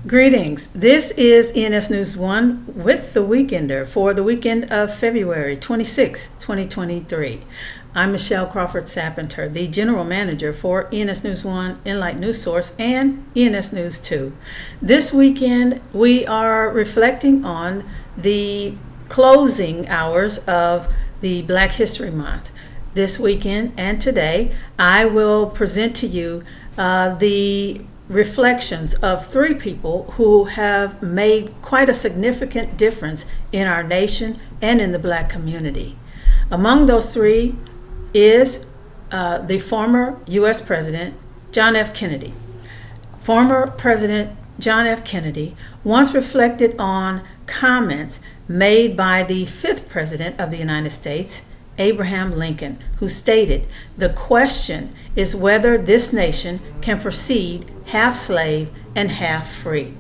Greetings. This is ENS News 1 with the Weekender for the weekend of February 26, 2023. I'm Michelle Crawford Sappinter, the General Manager for ENS News 1, Enlight News Source, and ENS News 2. This weekend, we are reflecting on the closing hours of the Black History Month. This weekend and today, I will present to you the reflections of three people who have made quite a significant difference in our nation and in the Black community. Among those three is the former U.S. President, John F. Kennedy. Former President John F. Kennedy once reflected on comments made by the fifth President of the United States, Abraham Lincoln, who stated, "The question is whether this nation can proceed half slave and half free."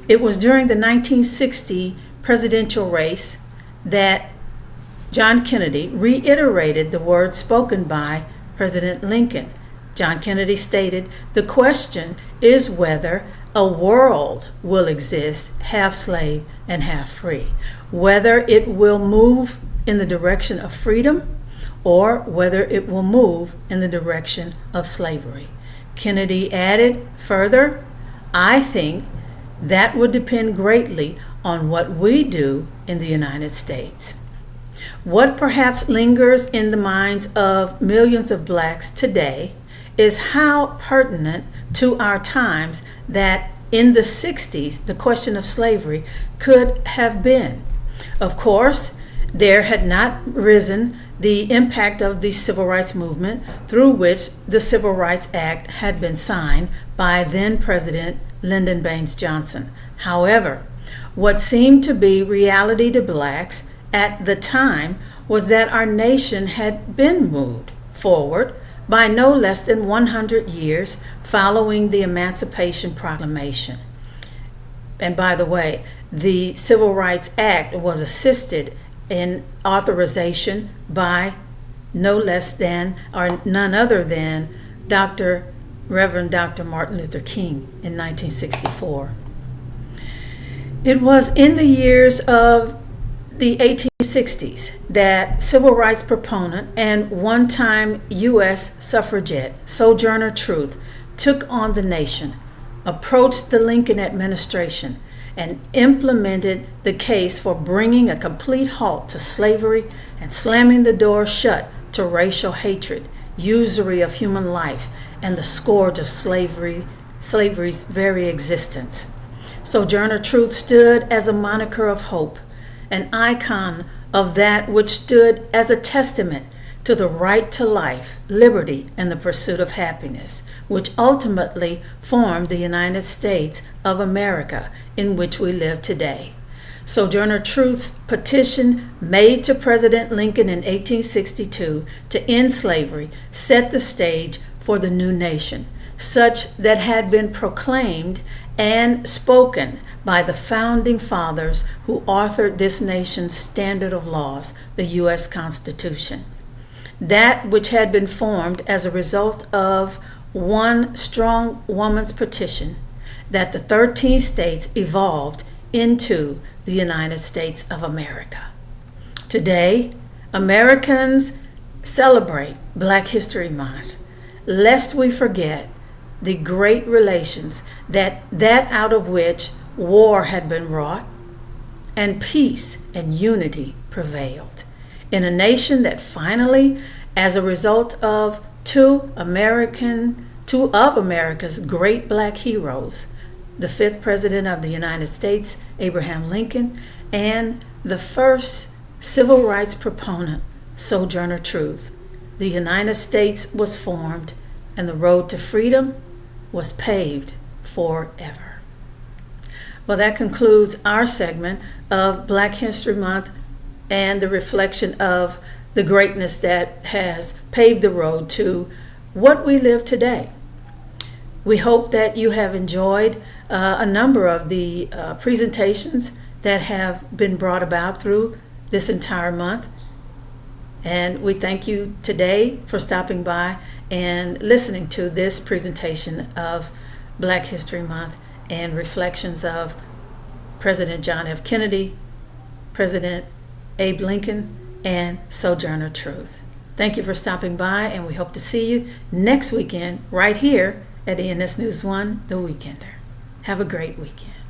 It was during the 1960 presidential race that John Kennedy reiterated the words spoken by President Lincoln. John Kennedy stated, "The question is whether a world will exist half slave and half free, whether it will move in the direction of freedom or whether it will move in the direction of slavery." Kennedy added further, "I think that would depend greatly on what we do in the United States." What perhaps lingers in the minds of millions of blacks today is how pertinent to our times that in the 60s the question of slavery could have been. Of course, there had not risen the impact of the Civil Rights Movement, through which the Civil Rights Act had been signed by then President Lyndon Baines Johnson. However, what seemed to be reality to blacks at the time was that our nation had been moved forward by no less than 100 years following the Emancipation Proclamation. And by the way, the Civil Rights Act was assisted in authorization by no less than or none other than Reverend Dr. Martin Luther King in 1964. It was in the years of the 1860s that civil rights proponent and one-time U.S. suffragette Sojourner Truth took on the nation, approached the Lincoln administration, and implemented the case for bringing a complete halt to slavery and slamming the door shut to racial hatred, usury of human life, and the scourge of slavery's very existence. Sojourner Truth stood as a moniker of hope, an icon of that which stood as a testament to the right to life, liberty, and the pursuit of happiness, which ultimately formed the United States of America in which we live today. Sojourner Truth's petition made to President Lincoln in 1862 to end slavery set the stage for the new nation, such that had been proclaimed and spoken by the founding fathers who authored this nation's standard of laws, the U.S. Constitution. That which had been formed as a result of one strong woman's petition, that the 13 states evolved into the United States of America. Today, Americans celebrate Black History Month, lest we forget the great relations that out of which war had been wrought and peace and unity prevailed in a nation that finally, as a result of two of America's great black heroes, the fifth President of the United States, Abraham Lincoln, and the first civil rights proponent, Sojourner Truth, the United States was formed and the road to freedom was paved forever. Well, that concludes our segment of Black History Month and the reflection of the greatness that has paved the road to what we live today. We hope that you have enjoyed a number of the presentations that have been brought about through this entire month. And we thank you today for stopping by and listening to this presentation of Black History Month and reflections of President John F. Kennedy, President Abe Lincoln, and Sojourner Truth. Thank you for stopping by, and we hope to see you next weekend right here at ENS News 1, The Weekender. Have a great weekend.